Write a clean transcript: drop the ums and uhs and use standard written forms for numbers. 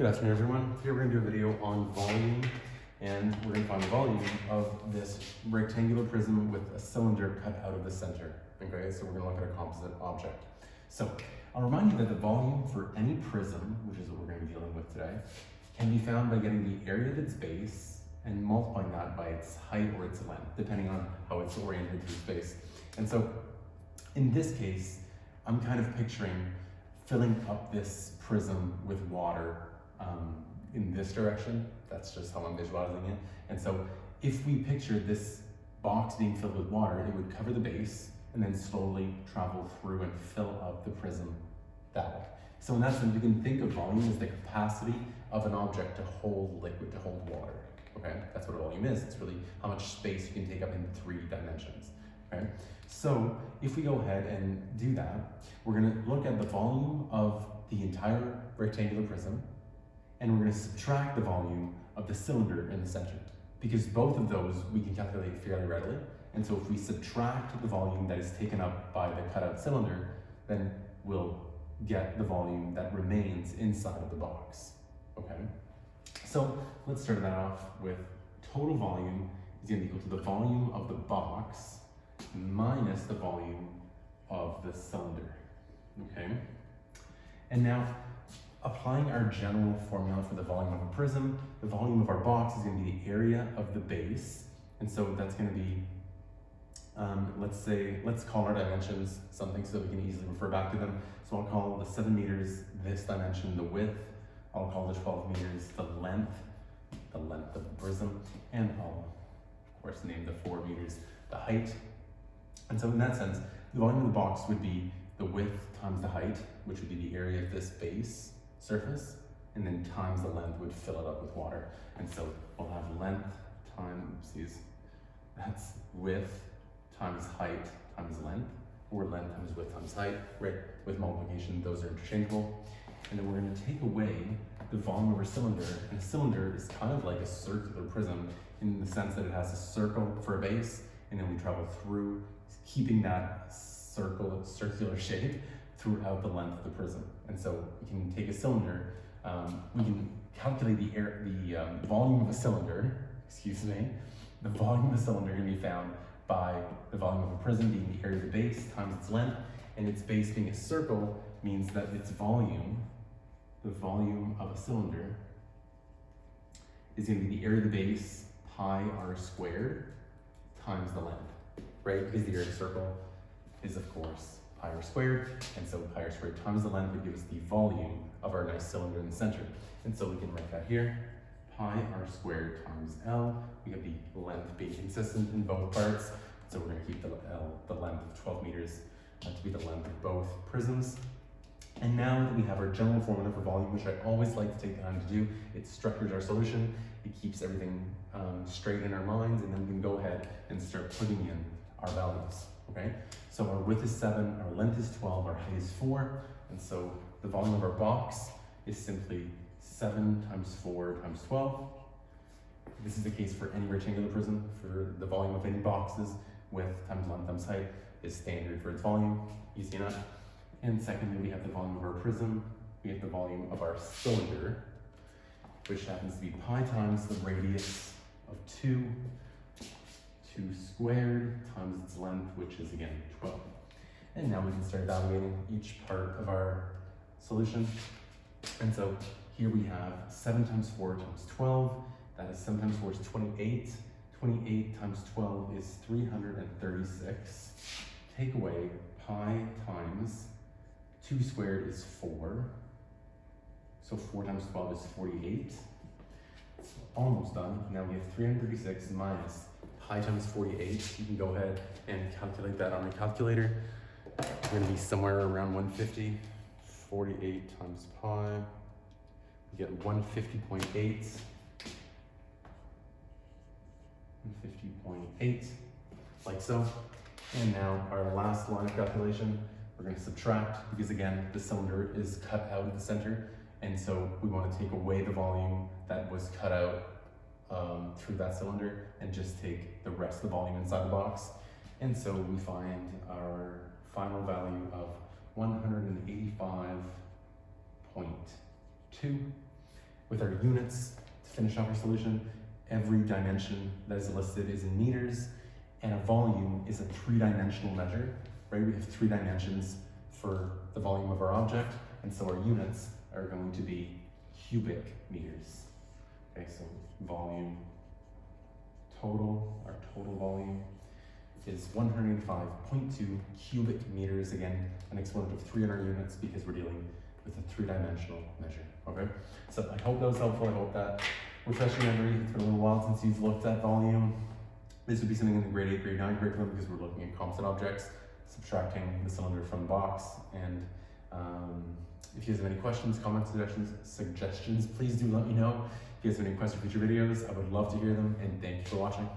Good afternoon, everyone. Here we're going to do a video on volume, and we're going to find the volume of this rectangular prism with a cylinder cut out of the center. Okay, so we're going to look at a composite object. So I'll remind you that the volume for any prism, which is what we're going to be dealing with today, can be found by getting the area of its base and multiplying that by its height or its length, depending on how it's oriented through space. And so in this case, I'm kind of picturing filling up this prism with water in this direction. That's just how I'm visualizing it. And so if we picture this box being filled with water, it would cover the base and then slowly travel through and fill up the prism that way. So in that sense, you can think of volume as the capacity of an object to hold liquid, to hold water. Okay, that's what a volume is. It's really how much space you can take up in 3 dimensions. Okay, so if we go ahead and do that, we're going to look at the volume of the entire rectangular prism, and we're going to subtract the volume of the cylinder in the center, because both of those we can calculate fairly readily. And so if we subtract the volume that is taken up by the cutout cylinder, then we'll get the volume that remains inside of the box. Okay, so let's start that off with total volume is going to be equal to the volume of the box minus the volume of the cylinder. Okay, and now applying our general formula for the volume of a prism, the volume of our box is going to be the area of the base. And so that's going to be, let's call our dimensions something so that we can easily refer back to them. So I'll call the 7 meters this dimension, the width. I'll call the 12 meters the length of the prism. And I'll, of course, name the 4 meters the height. And so in that sense, the volume of the box would be the width times the height, which would be the area of this base surface, and then times the length would fill it up with water. And so we'll have length times, that's width times height times length, or length times width times height, right? With multiplication, those are interchangeable. And then we're going to take away the volume of our cylinder, and a cylinder is kind of like a circular prism in the sense that it has a circle for a base, and then we travel through, keeping that circular shape throughout the length of the prism. And so we can take a cylinder, we can calculate the volume of a cylinder, the volume of the cylinder can be found by the volume of a prism being the area of the base times its length, and its base being a circle means that its volume, the volume of a cylinder, is going to be the area of the base pi r squared times the length, right? Because the area of the circle is, of course, pi r squared, and so pi r squared times the length would give us the volume of our nice cylinder in the center. And so we can write that here, pi r squared times L. We have the length being consistent in both parts, so we're going to keep the length of 12 meters to be the length of both prisms. And now that we have our general formula for volume, which I always like to take the time to do, it structures our solution, it keeps everything straight in our minds, and then we can go ahead and start putting in our values. Okay, so our width is 7, our length is 12, our height is 4, and so the volume of our box is simply 7 times 4 times 12. This is the case for any rectangular prism. For the volume of any boxes, width times length times height is standard for its volume, easy enough. And secondly, we have the volume of our prism, we have the volume of our cylinder, which happens to be pi times the radius of 2 squared times its length, which is again 12. And now we can start evaluating each part of our solution. And so here we have 7 times 4 times 12. That is 7 times 4 is 28. 28 times 12 is 336. Take away pi times 2 squared is 4. So 4 times 12 is 48. Almost done. Now we have 336 minus pi times 48. You can go ahead and calculate that on the calculator. We're going to be somewhere around 150. 48 times pi. We get 150.8. 150.8, like so. And now our last line of calculation, we're going to subtract, because again, the cylinder is cut out of the center. And so we want to take away the volume that was cut out through that cylinder and just take the rest of the volume inside the box. And so we find our final value of 185.2. With our units, to finish off our solution, every dimension that is listed is in meters, and a volume is a three-dimensional measure, right? We have 3 dimensions for the volume of our object, and so our units are going to be cubic meters. Okay, so volume total, our total volume is 185.2 cubic meters, again, an exponent of 3 in our units because we're dealing with a 3-dimensional measure, okay? So I hope that was helpful. I hope that refreshed your memory. It's been a little while since you've looked at volume. This would be something in the grade 8, grade 9 curriculum because we're looking at composite objects, subtracting the cylinder from the box. And if you guys have any questions, comments, suggestions, please do let me know. If you guys have any questions for future videos, I would love to hear them, and thank you for watching.